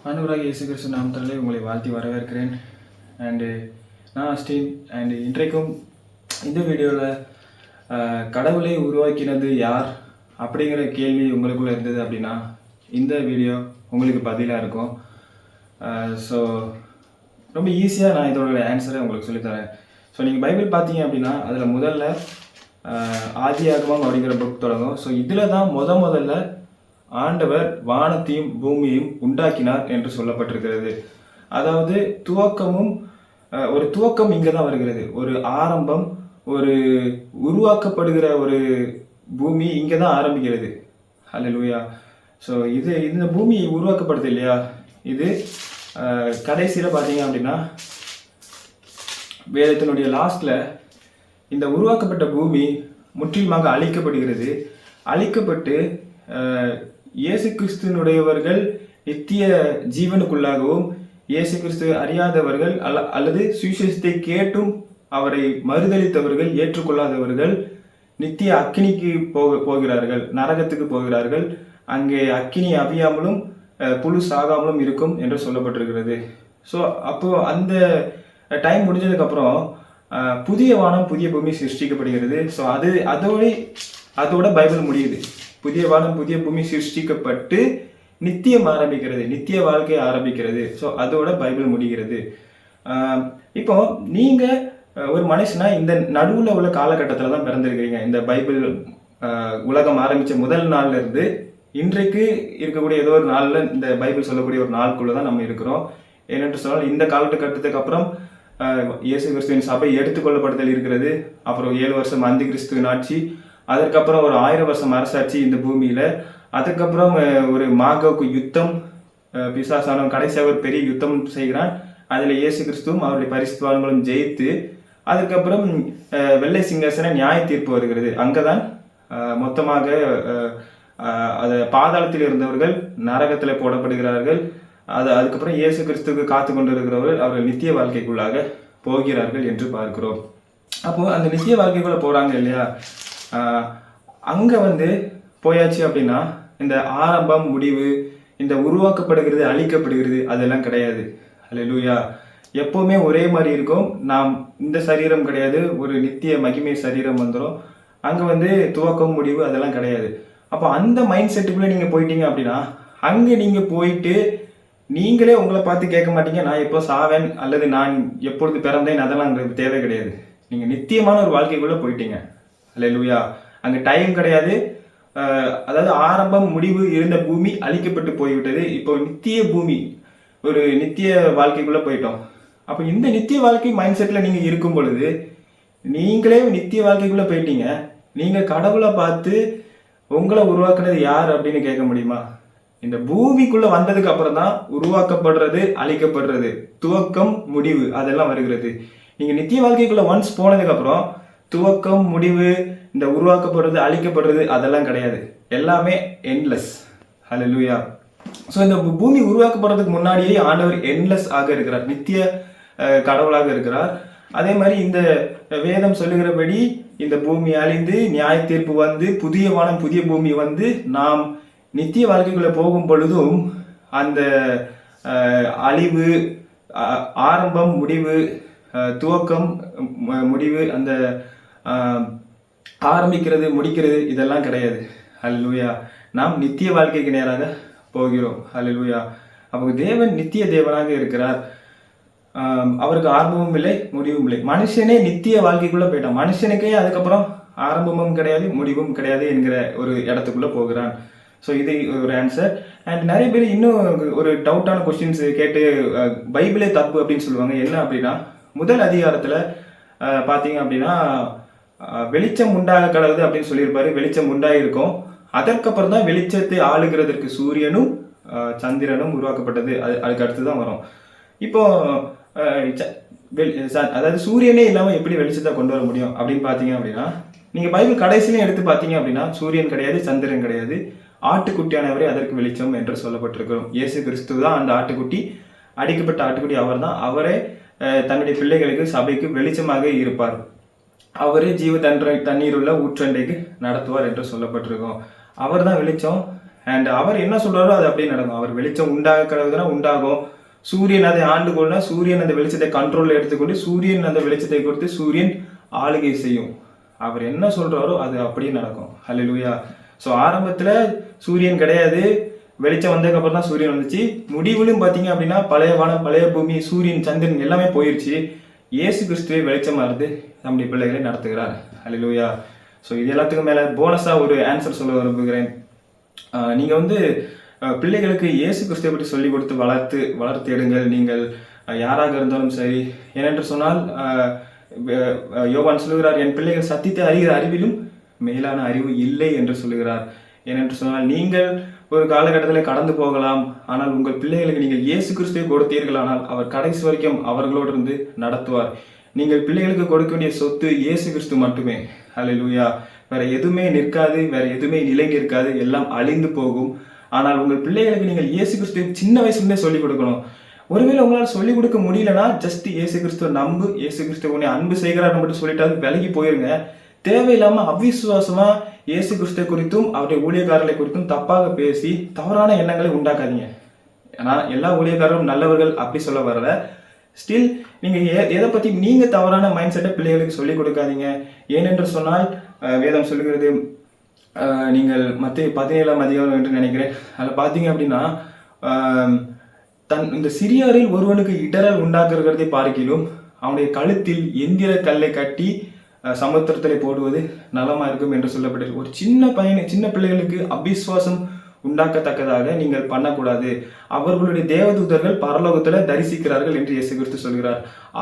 ஆண்டவராகிய இயேசு கிறிஸ்து நாமத்திலே உங்களை வாழ்த்தி வரவேற்கிறேன். அண்டு நான் அஸ்டின். அண்டு இன்றைக்கும் இந்த வீடியோவில் கடவுளை உருவாக்கினது யார் அப்படிங்கிற கேள்வி உங்களுக்குள்ளே இருந்தது அப்படின்னா இந்த வீடியோ உங்களுக்கு பதிலாக இருக்கும். ஸோ ரொம்ப ஈஸியாக நான் இதோட ஆன்சரை உங்களுக்கு சொல்லித்தரேன். ஸோ நீங்கள் பைபிள் பார்த்தீங்க அப்படின்னா அதில் முதல்ல ஆதியாகமம் அப்படிங்கிற புக் தொடங்கும். ஸோ இதில் தான் முதல்ல ஆண்டவர் வானத்தையும் பூமியையும் உண்டாக்கினார் என்று சொல்லப்பட்டிருக்கிறது. அதாவது ஒரு துவக்கம் இங்கே தான் வருகிறது. ஒரு ஆரம்பம், ஒரு உருவாக்கப்படுகிற ஒரு பூமி இங்கே தான் ஆரம்பிக்கிறது. ஹல்லேலூயா. ஸோ இந்த பூமி உருவாக்கப்படுது இல்லையா, இது கடைசியில் பார்த்தீங்க அப்படின்னா வேதத்தினுடைய லாஸ்ட்ல இந்த உருவாக்கப்பட்ட பூமி முற்றிலுமாக அழிக்கப்படுகிறது. அழிக்கப்பட்டு இயேசு கிறிஸ்துவனுடையவர்கள் நித்திய ஜீவனுக்குள்ளாகவும், இயேசு கிறிஸ்து அறியாதவர்கள் அல்லது சுவிசேஷத்தை கேட்டும் அவரை மறுதளித்தவர்கள், ஏற்றுக்கொள்ளாதவர்கள் நித்திய அக்கினிக்கு போகிறார்கள், நரகத்துக்கு போகிறார்கள். அங்கே அக்கினி அவியாமலும் புழு சாகாமலும் இருக்கும் என்று சொல்லப்பட்டிருக்கிறது. ஸோ அப்போ அந்த டைம் முடிஞ்சதுக்கப்புறம் புதிய வானம் புதிய பூமி சிருஷ்டிக்கப்படுகிறது. ஸோ அதோட பைபிள் முடியுது. புதிய வானம் புதிய பூமி சிருஷ்டிக்கப்பட்டு நித்தியம் ஆரம்பிக்கிறது, நித்திய வாழ்க்கை ஆரம்பிக்கிறது. ஸோ அதோட பைபிள் முடிகிறது. இப்போ நீங்க ஒரு மனுஷனா இந்த நடுவில் உள்ள காலகட்டத்தில் தான் பிறந்திருக்கிறீங்க. இந்த பைபிள் உலகம் ஆரம்பித்த முதல் நாள்ல இருந்து இன்றைக்கு இருக்கக்கூடிய ஏதோ ஒரு நாளில் இந்த பைபிள் சொல்லக்கூடிய ஒரு நாளுக்குள்ள தான் நம்ம இருக்கிறோம். ஏனென்று சொன்னால் இந்த காலகட்டத்துக்கு அப்புறம் இயேசு கிறிஸ்துவின் சபை எடுத்துக்கொள்ளப்படுதல் இருக்கிறது. அப்புறம் 7 வருஷம் அந்தி கிறிஸ்துவின் ஆட்சி, அதற்கப்புறம் ஒரு 1000 வருஷம் அரசாட்சி இந்த பூமியில. அதுக்கப்புறம் ஒரு மாகோக்கு யுத்தம், பிசாசானவன் கடைசியாக ஒரு பெரிய யுத்தம் செய்கிறான். அதில் இயேசு கிறிஸ்துவும் அவருடைய பரிசுத்தவான்களும் ஜெயித்து, அதுக்கப்புறம் வெள்ளை சிங்காசன நியாய தீர்ப்பு வருகிறது. அங்கதான் மொத்தமாக அது பாதாளத்தில் இருந்தவர்கள் நரகத்தில் போடப்படுகிறார்கள். அதுக்கப்புறம் இயேசு கிறிஸ்துக்கு காத்து கொண்டிருக்கிறவர்கள் அவர்கள் நித்திய வாழ்க்கைக்குள்ளாக போகிறார்கள் என்று பார்க்கிறோம். அப்போ அந்த நித்திய வாழ்க்கைக்குள்ள போறாங்க இல்லையா, அங்க போயாச்சு அப்படின்னா இந்த ஆரம்பம் முடிவு, இந்த உருவாக்கப்படுகிறது அழிக்கப்படுகிறது அதெல்லாம் கிடையாது. ஹல்லேலூயா. எப்பவுமே ஒரே மாதிரி இருக்கும். நாம் இந்த சரீரம் கிடையாது, ஒரு நித்திய மகிமை சரீரம் வந்துடும். அங்க துவக்கம் முடிவு அதெல்லாம் கிடையாது. அப்போ அந்த மைண்ட் செட்டுக்குள்ள நீங்க போயிட்டீங்க அப்படின்னா அங்க நீங்க போயிட்டு நீங்களே உங்களை பார்த்து கேட்க மாட்டீங்க, நான் எப்போ சாவேன் அல்லது நான் எப்பொழுது பிறந்தேன், அதெல்லாம் உங்களுக்கு தேவை கிடையாது. நீங்க நித்தியமான ஒரு வாழ்க்கைக்குள்ள போயிட்டீங்க. ஹல்லேலூயா. அங்க டைம் கிடையாது. அதாவது ஆரம்பம் முடிவு இருந்த பூமி அழிக்கப்பட்டு போய்விட்டது. இப்போ நித்திய பூமி, ஒரு நித்திய வாழ்க்கைக்குள்ள போயிட்டோம். அப்போ இந்த நித்திய வாழ்க்கை மைண்ட் செட்ல நீங்க இருக்கும் பொழுது நீங்களே நித்திய வாழ்க்கைக்குள்ள போயிட்டீங்க. நீங்க கடவுளை பார்த்து உங்களை உருவாக்குனது யார் அப்படின்னு கேட்க முடியுமா? இந்த பூமிக்குள்ள வந்ததுக்கு அப்புறம் தான் உருவாக்கப்படுறது அழிக்கப்படுறது, துவக்கம் முடிவு அதெல்லாம் வருகிறது. நீங்க நித்திய வாழ்க்கைக்குள்ள ஒன்ஸ் போனதுக்கு அப்புறம் துவக்கம் முடிவு, இந்த உருவாக்கப்படுறது அழிக்கப்படுறது அதெல்லாம் கிடையாது. எல்லாமே என்லெஸ். ஹல்லேலூயா. ஸோ இந்த பூமி உருவாக்கப்படுறதுக்கு முன்னாடியே ஆண்டவர் என்லெஸ் ஆக இருக்கிறார், நித்திய கடவுளாக இருக்கிறார். அதே மாதிரி இந்த வேதம் சொல்லுகிறபடி இந்த பூமி அழிந்து நியாய தீர்ப்பு வந்து புதிய வானம் புதிய பூமி வந்து நாம் நித்திய வாழ்க்கைக்குள்ள போகும் பொழுதும் அந்த அழிவு, ஆரம்பம் முடிவு, துவக்கம் முடிவு, அந்த ஆரம்பிக்கிறது முடிக்கிறது இதெல்லாம் கிடையாது. ஹல்லேலூயா. நாம் நித்திய வாழ்க்கைக்கு நேராக போகிறோம். ஹல்லேலூயா. அப்போ தேவன் நித்திய தேவனாக இருக்கிறார். அவருக்கு ஆரம்பமும் இல்லை முடிவும் இல்லை. மனுஷனே நித்திய வாழ்க்கைக்குள்ள போயிட்டான். மனுஷனுக்கே அதுக்கப்புறம் ஆரம்பமும் கிடையாது முடிவும் கிடையாது என்கிற ஒரு இடத்துக்குள்ள போகிறான். ஸோ இது ஒரு ஆன்சர். அண்ட் நிறைய பேர் இன்னும் ஒரு டவுட்டான கொஸ்டின்ஸ் கேட்டு பைபிளே தப்பு அப்படின்னு சொல்லுவாங்க. என்ன அப்படின்னா, முதல் அதிகாரத்தில் பார்த்தீங்க அப்படின்னா வெளிச்சம் உண்டாக கடவுது அப்படின்னு சொல்லியிருப்பாரு. வெளிச்சம் உண்டாயிருக்கும். அதற்கப்புறம் தான் வெளிச்சத்தை ஆளுகிறதற்கு சூரியனும் சந்திரனும் உருவாக்கப்பட்டது. அதுக்கு அடுத்து தான் வரும். இப்போ அதாவது சூரியனே இல்லாமல் எப்படி வெளிச்சத்தை கொண்டு வர முடியும் அப்படின்னு பார்த்தீங்க அப்படின்னா, நீங்கள் பைபிள் கடைசியிலையும் எடுத்து பார்த்தீங்க அப்படின்னா சூரியன் கிடையாது, சந்திரன் கிடையாது, ஆட்டுக்குட்டியானவரே அதற்கு வெளிச்சம் என்று சொல்லப்பட்டிருக்கிறோம். இயேசு கிறிஸ்து தான் அந்த ஆட்டுக்குட்டி, அடிக்கப்பட்ட ஆட்டுக்குட்டி அவர் தான். அவரே தன்னுடைய பிள்ளைகளுக்கு சபைக்கு வெளிச்சமாக இருப்பார். அவரே ஜீவ தண்ணீர் உள்ள ஊற்றண்டைக்கு நடத்துவார் என்று சொல்லப்பட்டிருக்கோம். அவர் தான் வெளிச்சம். அண்ட் அவர் என்ன சொல்றாரோ அது அப்படியே நடக்கும். அவர் வெளிச்சம் உண்டாக்குறதுனா உண்டாகும். சூரியன் அதை ஆண்டு கொள்ள, சூரியன் அந்த வெளிச்சத்தை கண்ட்ரோல்ல எடுத்துக்கொண்டு சூரியன் அந்த வெளிச்சத்தை கொடுத்து சூரியன் ஆளுகை செய்யும். அவர் என்ன சொல்றாரோ அது அப்படியே நடக்கும். ஹல்லேலூயா. ஸோ ஆரம்பத்துல சூரியன் கிடையாது, வெளிச்சம் வந்ததுக்கு அப்புறம் தான் சூரியன் வந்துச்சு. முடிவிலும் பாத்தீங்க அப்படின்னா பழைய வானம், பழைய பூமி, சூரியன், சந்திரன் எல்லாமே போயிருச்சு. இயேசு கிறிஸ்துவே வெளிச்சமா இருந்து நம்முடைய பிள்ளைகளை நடத்துகிறார். ஹல்லேலூயா. ஸோ இது எல்லாத்துக்கும் மேல போனஸா ஒரு ஆன்சர் சொல்ல விரும்புகிறேன். நீங்க பிள்ளைகளுக்கு இயேசு கிறிஸ்துவை பற்றி சொல்லிக் கொடுத்து வளர்த்து எடுங்கள். நீங்கள் யாராக இருந்தாலும் சரி. ஏனென்று சொன்னால் யோவான் சொல்லுகிறார், என் பிள்ளைகள் சத்தியத்தை அறிகிற அறிவிலும் மேலான அறிவு இல்லை என்று சொல்லுகிறார். ஏனென்று சொன்னால் நீங்கள் ஒரு காலகட்டத்தில் கடந்து போகலாம், ஆனால் உங்கள் பிள்ளைகளுக்கு நீங்கள் இயேசு கிறிஸ்துவை கொடுத்தீர்களானால் அவர் கடைசி வரைக்கும் அவர்களோடு இருந்து நடத்துவார். நீங்கள் பிள்ளைகளுக்கு கொடுக்க வேண்டிய சொத்து இயேசு கிறிஸ்து மட்டுமே. ஹல்லேலூயா. வேற எதுவுமே நிற்காது, வேற எதுவுமே நிலை நிற்காது, எல்லாம் அழிந்து போகும். ஆனால் உங்கள் பிள்ளைகளுக்கு நீங்கள் இயேசு கிறிஸ்துவை சின்ன வயசுலேருந்தே சொல்லிக் கொடுக்கணும். ஒருவேளை உங்களால் சொல்லிக் கொடுக்க முடியலன்னா ஜஸ்ட் இயேசு கிறிஸ்துவ நம்பு, இயேசு கிறிஸ்துவ உன்னை அன்பு செய்கிறார் மட்டும் சொல்லிட்டாது விலகி போயிருங்க. தேவையில்லாம அவிசுவாசமா இயேசு கிறிஸ்துவ குறித்தும் அவருடைய ஊழியக்காரர்களை குறித்தும் தப்பாக பேசி தவறான எண்ணங்களை உண்டாக்காதீங்க. ஏன்னா எல்லா ஊழியக்காரரும் நல்லவர்கள் அப்படி சொல்ல வரல. ஸ்டில் நீங்க எதை பத்தி நீங்க தவறான மைண்ட் செட்டை பிள்ளைகளுக்கு சொல்லிக் கொடுக்காதீங்க. ஏனென்று சொன்னால் வேதம் சொல்லுகிறது, நீங்கள் மத்திய 17ஆம் அதிகாரம் என்று நினைக்கிறேன், அதில் பார்த்தீங்க அப்படின்னா இந்த சிறியாரில் ஒருவனுக்கு இடரல் உண்டாக்குறதை பார்க்கிலும் அவனுடைய கழுத்தில் எந்திர கல்லை கட்டி சமுத்திரத்தில் போடுவது நலமா இருக்கும் என்று சொல்லப்பட்டது. ஒரு சின்ன பிள்ளைகளுக்கு அவிசுவாசம் உண்டாக்கத்தக்கதாக நீங்கள் பண்ணக்கூடாது. அவர்களுடைய தேவதூதர்கள் பரலோகத்துல தரிசிக்கிறார்கள் என்று இயேசு கிறிஸ்து சொல்கிறார்.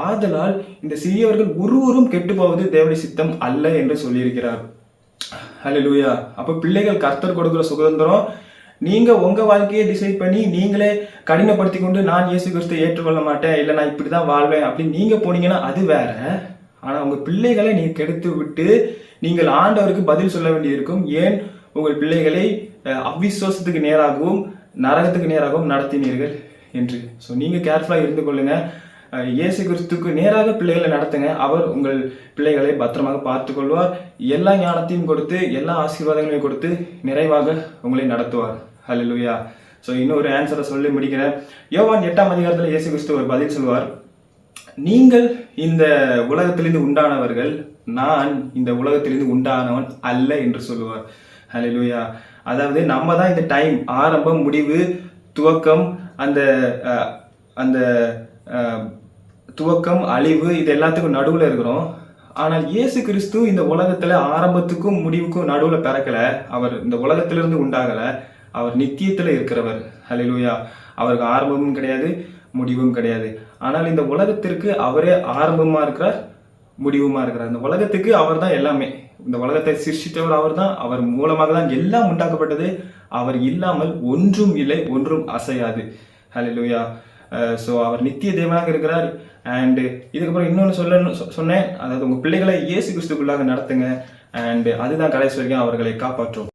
ஆதலால் இந்த சிறியவர்கள் ஒருவரும் கெட்டு போவது தேவனுடைய சித்தம் அல்ல என்று சொல்லியிருக்கிறார். ஹல்லேலூயா. அப்ப பிள்ளைகள் கர்த்தர் கொடுக்கிற சுதந்திரம். நீங்க உங்க வாழ்க்கையை டிசைட் பண்ணி நீங்களே கடினப்படுத்தி கொண்டு நான் இயேசு கிறிஸ்துவை ஏற்றுக்கொள்ள மாட்டேன், இல்லை நான் இப்படிதான் வாழ்வேன் அப்படின்னு நீங்க போனீங்கன்னா அது வேற. ஆனா உங்க பிள்ளைகளை நீங்க கெடுத்து விட்டு நீங்கள் ஆண்டவருக்கு பதில் சொல்ல வேண்டியிருக்கும். ஏன் உங்கள் பிள்ளைகளை அவிசுவாசத்துக்கு நேராகவும் நரகத்துக்கு நேராகவும் நடத்தினீர்கள் என்று. ஸோ நீங்க கேர்ஃபுல்லா இருந்து கொள்ளுங்க. இயேசு கிறிஸ்துக்கு நேராக பிள்ளைகளை நடத்துங்க. அவர் உங்கள் பிள்ளைகளை பத்திரமாக பார்த்து கொள்வார். எல்லா ஞானத்தையும் கொடுத்து எல்லா ஆசீர்வாதங்களையும் கொடுத்து நிறைவாக உங்களை நடத்துவார். ஹல்லேலூயா. ஸோ இன்னொரு ஆன்சரை சொல்லி முடிக்கிறேன். யோவான் 8ஆம் அதிகாரத்தில் இயேசு கிறிஸ்து ஒரு பதில் சொல்வார், நீங்கள் இந்த உலகத்திலிருந்து உண்டானவர்கள், நான் இந்த உலகத்திலிருந்து உண்டானவன் அல்ல என்று சொல்லுவார். ஹல்லேலூயா. அதாவது நம்ம தான் இந்த டைம், ஆரம்பம், முடிவு, துவக்கம், அந்த அந்த துவக்கம், அழிவு, இது எல்லாத்துக்கும் நடுவில் இருக்கிறோம். ஆனால் இயேசு கிறிஸ்து இந்த உலகத்துல ஆரம்பத்துக்கும் முடிவுக்கும் நடுவில் பிறக்கல. அவர் இந்த உலகத்திலிருந்து உண்டாகல. அவர் நித்தியத்துல இருக்கிறவர். ஹல்லேலூயா. அவருக்கு ஆரம்பமும் கிடையாது, முடிவும் கிடையாது. ஆனால் இந்த உலகத்திற்கு அவரே ஆரம்பமா இருக்கிறார், முடிவுமா இருக்கிறார். இந்த உலகத்துக்கு அவர் தான் எல்லாமே. இந்த உலகத்தை சிருஷ்டித்தவர் அவர் தான். அவர் மூலமாக தான் எல்லாம் உண்டாக்கப்பட்டது. அவர் இல்லாமல் ஒன்றும் இல்லை, ஒன்றும் அசையாது. ஹல்லேலூயா. ஸோ அவர் நித்திய தேவனாக இருக்கிறார். அண்ட் இதுக்கப்புறம் இன்னொன்று சொன்னேன், அதாவது உங்கள் பிள்ளைகளை இயேசு கிறிஸ்துக்குள்ளாக நடத்துங்க. அண்ட் அதுதான் கடைசி வரைக்கும் அவர்களை காப்பாற்றும்.